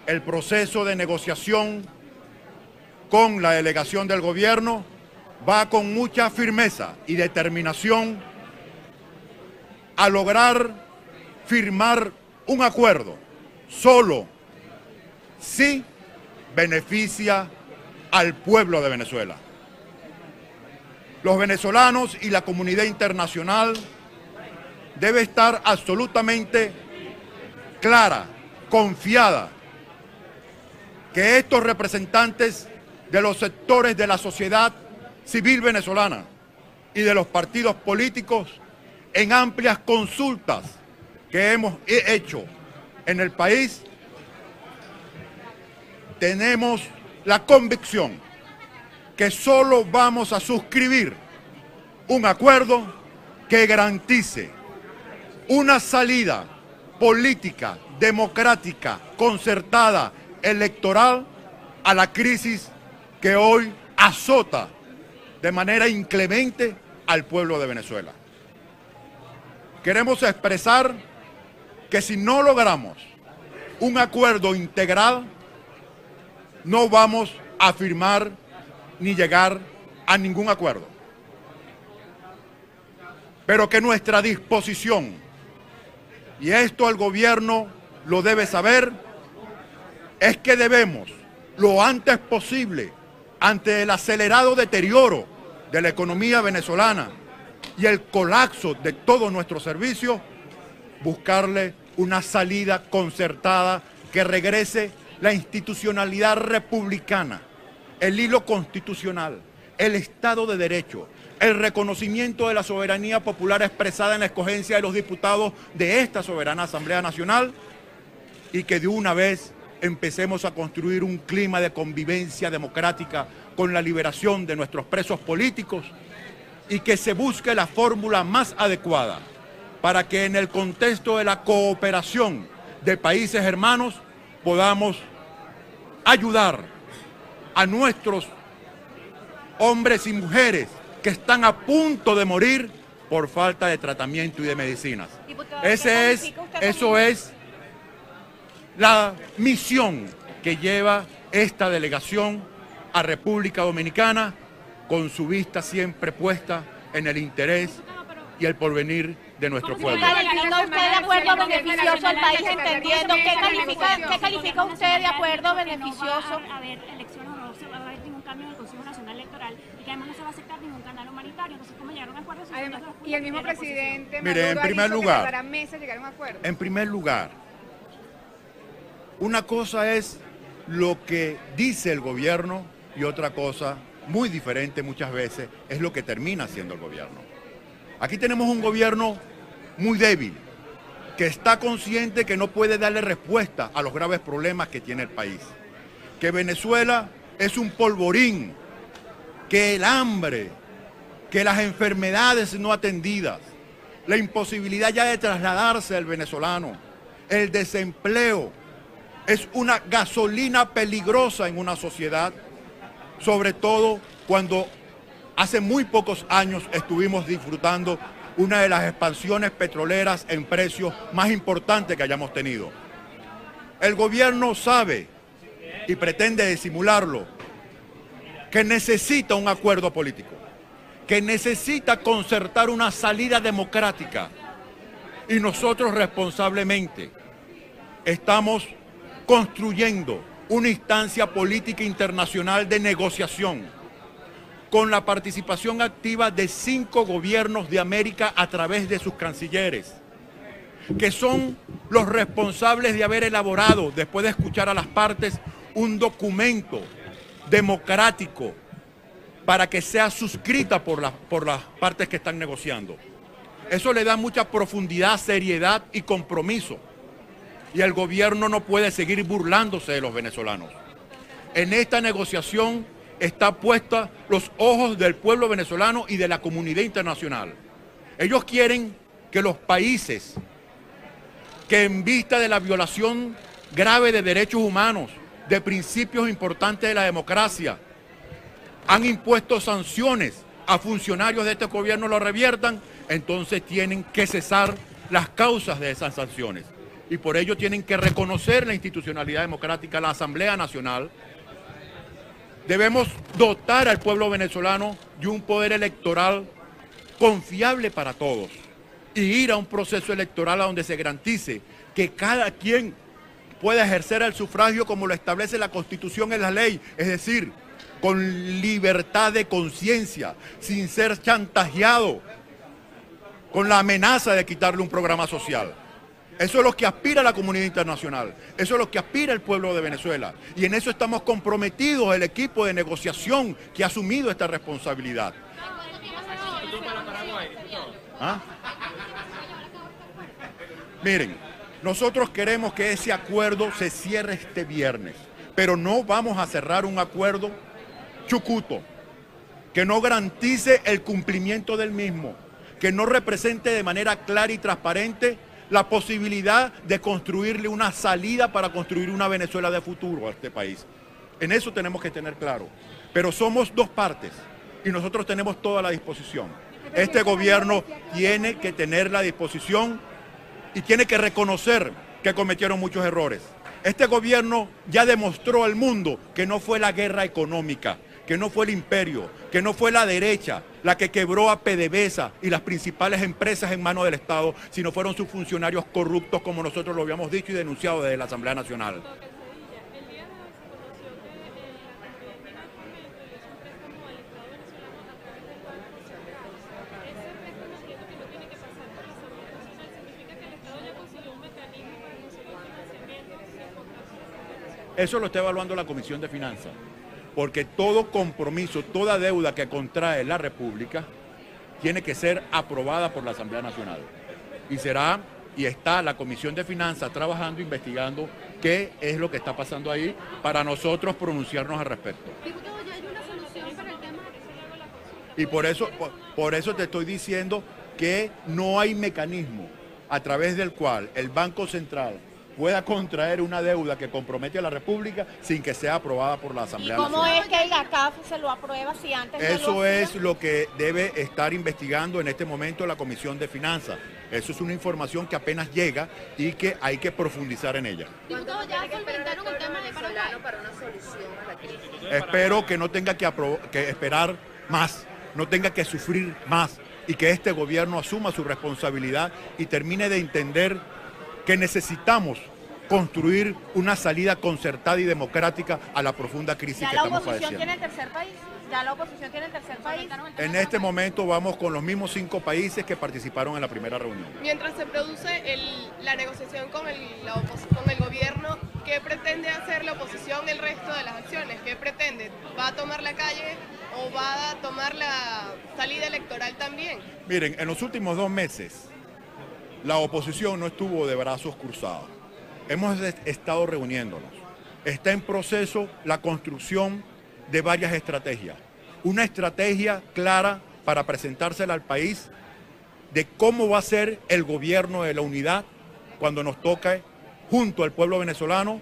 el proceso de negociación con la delegación del gobierno va con mucha firmeza y determinación a lograr firmar un acuerdo solo si beneficia al pueblo de Venezuela. Los venezolanos y la comunidad internacional debe estar absolutamente clara, confiada, que estos representantes de los sectores de la sociedad civil venezolana y de los partidos políticos en amplias consultas que hemos hecho en el país, tenemos la convicción que solo vamos a suscribir un acuerdo que garantice una salida política, democrática, concertada, electoral a la crisis que hoy azota de manera inclemente al pueblo de Venezuela. Queremos expresar que si no logramos un acuerdo integral, no vamos a firmar ni llegar a ningún acuerdo. Pero que nuestra disposición, y esto el gobierno lo debe saber, es que debemos, lo antes posible, ante el acelerado deterioro de la economía venezolana y el colapso de todos nuestros servicios, buscarle una salida concertada que regrese la institucionalidad republicana, el hilo constitucional, el Estado de Derecho, el reconocimiento de la soberanía popular expresada en la escogencia de los diputados de esta soberana Asamblea Nacional, y que de una vez empecemos a construir un clima de convivencia democrática con la liberación de nuestros presos políticos, y que se busque la fórmula más adecuada para que en el contexto de la cooperación de países hermanos podamos ayudar a nuestros hombres y mujeres que están a punto de morir por falta de tratamiento y de medicinas. Eso es la misión que lleva esta delegación a República Dominicana, con su vista siempre puesta en el interés y el porvenir de nuestro pueblo. ¿Califica usted de acuerdo beneficioso al país, entendiendo qué califica usted de acuerdo beneficioso? A ver, elecciones no se va a haber ningún cambio en el Consejo Nacional Electoral y que además no se va a aceptar ningún canal humanitario. Entonces, ¿cómo llegaron a acuerdos? Y el mismo presidente Mire, en primer que lugar, tardará meses llegar a un acuerdo. En primer lugar, una cosa es lo que dice el gobierno y otra cosa, muy diferente muchas veces, es lo que termina haciendo el gobierno. Aquí tenemos un gobierno muy débil, que está consciente que no puede darle respuesta a los graves problemas que tiene el país. Que Venezuela es un polvorín, que el hambre, que las enfermedades no atendidas, la imposibilidad ya de trasladarse al venezolano, el desempleo, es una gasolina peligrosa en una sociedad, sobre todo cuando hace muy pocos años estuvimos disfrutando una de las expansiones petroleras en precios más importantes que hayamos tenido. El gobierno sabe, y pretende disimularlo, que necesita un acuerdo político, que necesita concertar una salida democrática, y nosotros responsablemente estamos construyendo una instancia política internacional de negociación con la participación activa de 5 gobiernos de América a través de sus cancilleres, que son los responsables de haber elaborado, después de escuchar a las partes, un documento democrático para que sea suscrita por las partes que están negociando. Eso le da mucha profundidad, seriedad y compromiso. Y el gobierno no puede seguir burlándose de los venezolanos. En esta negociación está puesta los ojos del pueblo venezolano y de la comunidad internacional. Ellos quieren que los países que en vista de la violación grave de derechos humanos, de principios importantes de la democracia, han impuesto sanciones a funcionarios de este gobierno lo reviertan, entonces tienen que cesar las causas de esas sanciones. y por ello tienen que reconocer la institucionalidad democrática, la Asamblea Nacional. Debemos dotar al pueblo venezolano de un poder electoral confiable para todos y ir a un proceso electoral a donde se garantice que cada quien pueda ejercer el sufragio como lo establece la Constitución y la ley, es decir, con libertad de conciencia, sin ser chantajeado, con la amenaza de quitarle un programa social. Eso es lo que aspira la comunidad internacional, eso es lo que aspira el pueblo de Venezuela. Y en eso estamos comprometidos el equipo de negociación que ha asumido esta responsabilidad. ¿Ah? Miren, nosotros queremos que ese acuerdo se cierre este viernes, pero no vamos a cerrar un acuerdo chucuto, que no garantice el cumplimiento del mismo, que no represente de manera clara y transparente la posibilidad de construirle una salida para construir una Venezuela de futuro a este país. En eso tenemos que tener claro. Pero somos dos partes y nosotros tenemos toda la disposición. Este gobierno tiene que tener la disposición y tiene que reconocer que cometieron muchos errores. Este gobierno ya demostró al mundo que no fue la guerra económica, que no fue el imperio, que no fue la derecha la que quebró a PDVSA y las principales empresas en manos del Estado, sino fueron sus funcionarios corruptos, como nosotros lo habíamos dicho y denunciado desde la Asamblea Nacional. Eso lo está evaluando la Comisión de Finanzas, porque todo compromiso, toda deuda que contrae la República tiene que ser aprobada por la Asamblea Nacional. Y está la Comisión de Finanzas trabajando, investigando qué es lo que está pasando ahí para nosotros pronunciarnos al respecto. Diputado, ¿ya hay una solución para el tema? Y por eso te estoy diciendo que no hay mecanismo a través del cual el Banco Central pueda contraer una deuda que compromete a la República sin que sea aprobada por la Asamblea Nacional. ¿Cómo es que el GACAF se lo aprueba si antes no lo Eso hacía? es lo que debe estar investigando en este momento la Comisión de Finanzas. Eso es una información que apenas llega y que hay que profundizar en ella. Diputado, ¿ya solventaron el tema de Paraguay? para una solución a la crisis? Espero que no tenga que esperar más, no tenga que sufrir más y que este gobierno asuma su responsabilidad y termine de entender que necesitamos construir una salida concertada y democrática a la profunda crisis ¿Ya que la estamos oposición padeciendo. tiene el tercer país? ¿Ya la oposición tiene el tercer país? En este momento vamos con los mismos 5 países que participaron en la primera reunión. Mientras se produce la negociación con el gobierno, ¿qué pretende hacer la oposición el resto de las acciones? ¿Qué pretende? ¿Va a tomar la calle o va a tomar la salida electoral también? Miren, en los últimos 2 meses la oposición no estuvo de brazos cruzados. Hemos estado reuniéndonos. Está en proceso la construcción de varias estrategias. Una estrategia clara para presentársela al país de cómo va a ser el gobierno de la unidad cuando nos toque, junto al pueblo venezolano,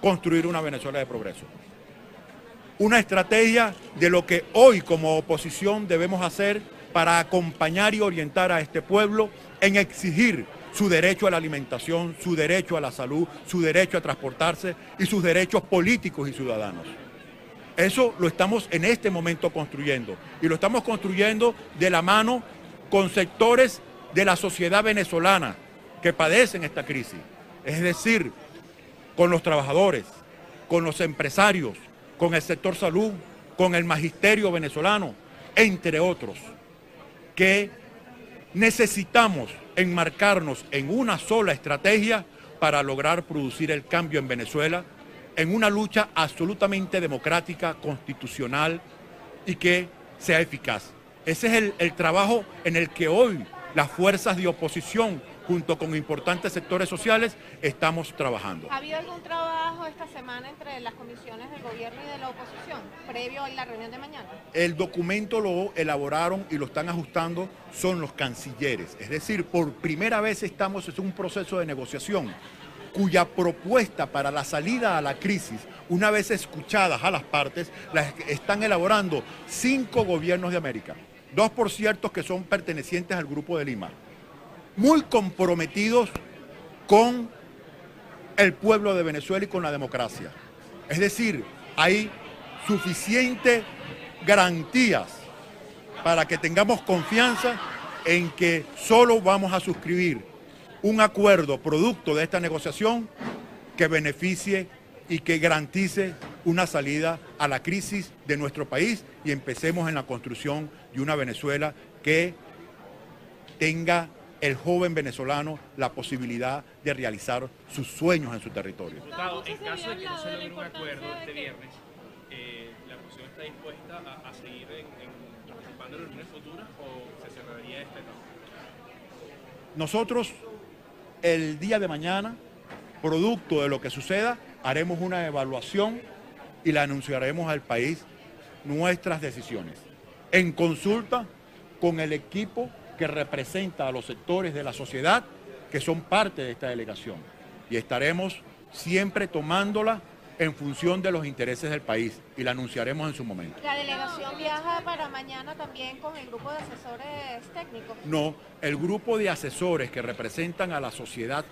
construir una Venezuela de progreso. Una estrategia de lo que hoy como oposición debemos hacer para acompañar y orientar a este pueblo en exigir su derecho a la alimentación, su derecho a la salud, su derecho a transportarse y sus derechos políticos y ciudadanos. Eso lo estamos en este momento construyendo y lo estamos construyendo de la mano con sectores de la sociedad venezolana que padecen esta crisis. Es decir, con los trabajadores, con los empresarios, con el sector salud, con el magisterio venezolano, entre otros, que necesitamos enmarcarnos en una sola estrategia para lograr producir el cambio en Venezuela, en una lucha absolutamente democrática, constitucional y que sea eficaz. Ese es el trabajo en el que hoy las fuerzas de oposición, junto con importantes sectores sociales, estamos trabajando. ¿Ha habido algún trabajo esta semana entre las comisiones del gobierno y de la oposición, previo a la reunión de mañana? El documento lo elaboraron y lo están ajustando son los cancilleres. Es decir, por primera vez estamos en un proceso de negociación cuya propuesta para la salida a la crisis, una vez escuchadas a las partes, las están elaborando 5 gobiernos de América. 2, por cierto, que son pertenecientes al Grupo de Lima. Muy comprometidos con el pueblo de Venezuela y con la democracia. Es decir, hay suficientes garantías para que tengamos confianza en que solo vamos a suscribir un acuerdo producto de esta negociación que beneficie y que garantice una salida a la crisis de nuestro país y empecemos en la construcción de una Venezuela que tenga el joven venezolano la posibilidad de realizar sus sueños en su territorio. Diputado, en caso de que no se logre un acuerdo este viernes, ¿la oposición está dispuesta a seguir participando en reuniones futuras o se cerraría esta etapa? Nosotros, el día de mañana, producto de lo que suceda, haremos una evaluación y la anunciaremos al país nuestras decisiones, en consulta con el equipo que representa a los sectores de la sociedad que son parte de esta delegación. Y estaremos siempre tomándola en función de los intereses del país y la anunciaremos en su momento. ¿La delegación viaja para mañana también con el grupo de asesores técnicos? No, el grupo de asesores que representan a la sociedad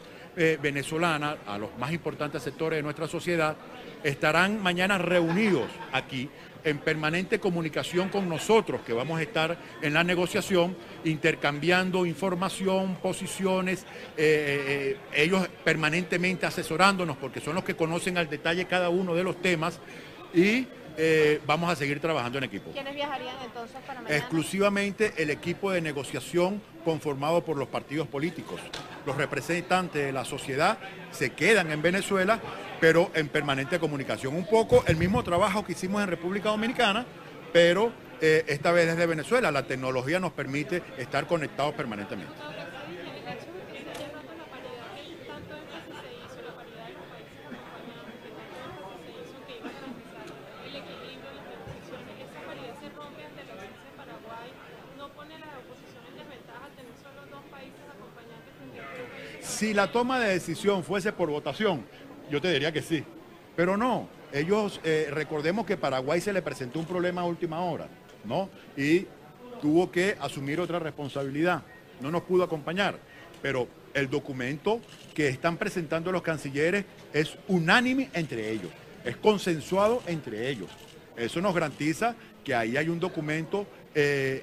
venezolana, a los más importantes sectores de nuestra sociedad, estarán mañana reunidos aquí en permanente comunicación con nosotros, que vamos a estar en la negociación, intercambiando información, posiciones, ellos permanentemente asesorándonos, porque son los que conocen al detalle cada uno de los temas, y vamos a seguir trabajando en equipo. ¿Quiénes viajarían entonces para mañana? Exclusivamente el equipo de negociación conformado por los partidos políticos. Los representantes de la sociedad se quedan en Venezuela, pero en permanente comunicación. Un poco el mismo trabajo que hicimos en República Dominicana, pero esta vez desde Venezuela. La tecnología nos permite estar conectados permanentemente. Si la toma de decisión fuese por votación, yo te diría que sí, pero no. Ellos, recordemos que Paraguay se le presentó un problema a última hora, ¿no? Y tuvo que asumir otra responsabilidad, no nos pudo acompañar, pero el documento que están presentando los cancilleres es unánime entre ellos, es consensuado entre ellos. Eso nos garantiza que ahí hay un documento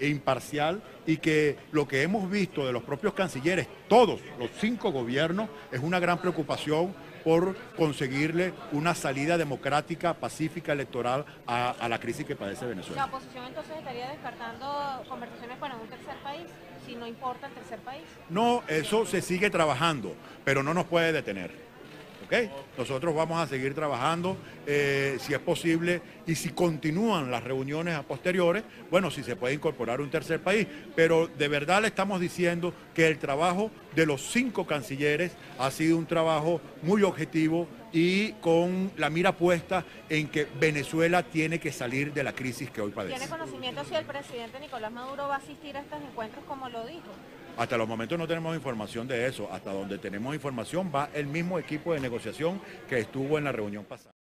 imparcial y que lo que hemos visto de los propios cancilleres, todos los 5 gobiernos, es una gran preocupación por conseguirle una salida democrática, pacífica, electoral a la crisis que padece Venezuela. ¿La oposición entonces estaría descartando conversaciones para un tercer país, si no importa el tercer país? No, eso se sigue trabajando, pero no nos puede detener. ¿Okay? Nosotros vamos a seguir trabajando, si es posible, y si continúan las reuniones a posteriores, bueno, si se puede incorporar un tercer país, pero de verdad le estamos diciendo que el trabajo de los 5 cancilleres ha sido un trabajo muy objetivo y con la mira puesta en que Venezuela tiene que salir de la crisis que hoy padece. ¿Tiene conocimiento si el presidente Nicolás Maduro va a asistir a estos encuentros como lo dijo? Hasta los momentos no tenemos información de eso. Hasta donde tenemos información va el mismo equipo de negociación que estuvo en la reunión pasada.